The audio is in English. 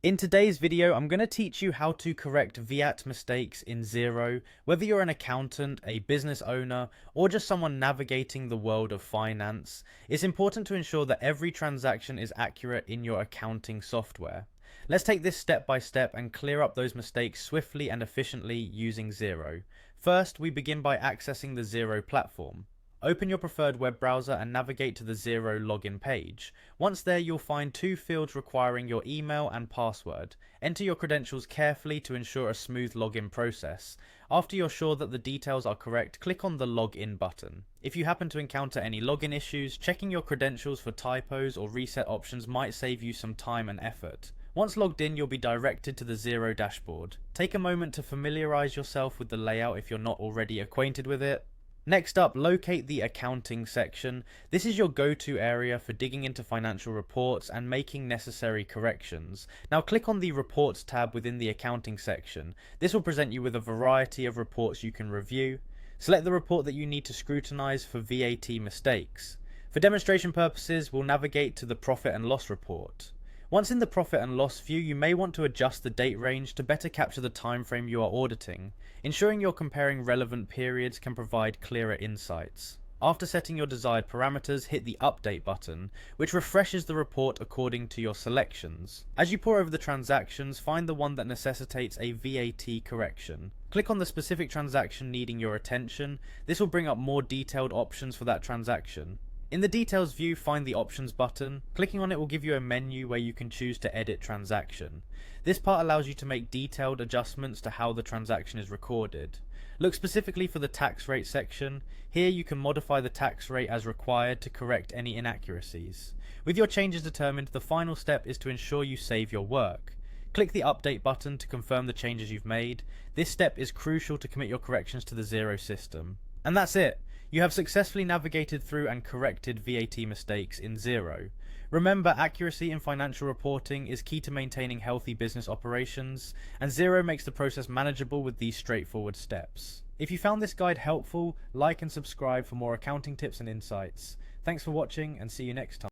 In today's video, I'm going to teach you how to correct VAT mistakes in Xero, whether you're an accountant, a business owner, or just someone navigating the world of finance. It's important to ensure that every transaction is accurate in your accounting software. Let's take this step by step and clear up those mistakes swiftly and efficiently using Xero. First, we begin by accessing the Xero platform. Open your preferred web browser and navigate to the Xero login page. Once there, you'll find two fields requiring your email and password. Enter your credentials carefully to ensure a smooth login process. After you're sure that the details are correct, click on the Login button. If you happen to encounter any login issues, checking your credentials for typos or reset options might save you some time and effort. Once logged in, you'll be directed to the Xero dashboard. Take a moment to familiarize yourself with the layout if you're not already acquainted with it. Next up, locate the accounting section. This is your go-to area for digging into financial reports and making necessary corrections. Now click on the Reports tab within the accounting section. This will present you with a variety of reports you can review. Select the report that you need to scrutinize for VAT mistakes. For demonstration purposes, we'll navigate to the Profit and Loss report. Once in the Profit and Loss view, you may want to adjust the date range to better capture the time frame you are auditing. Ensuring you're comparing relevant periods can provide clearer insights. After setting your desired parameters, hit the Update button, which refreshes the report according to your selections. As you pore over the transactions, find the one that necessitates a VAT correction. Click on the specific transaction needing your attention. This will bring up more detailed options for that transaction. In the Details view, find the Options button. Clicking on it will give you a menu where you can choose to edit transaction. This part allows you to make detailed adjustments to how the transaction is recorded. Look specifically for the tax rate section. Here you can modify the tax rate as required to correct any inaccuracies. With your changes determined, the final step is to ensure you save your work. Click the Update button to confirm the changes you've made. This step is crucial to commit your corrections to the Xero system. And that's it! You have successfully navigated through and corrected VAT mistakes in Xero. Remember, accuracy in financial reporting is key to maintaining healthy business operations, and Xero makes the process manageable with these straightforward steps. If you found this guide helpful, like and subscribe for more accounting tips and insights. Thanks for watching, and see you next time.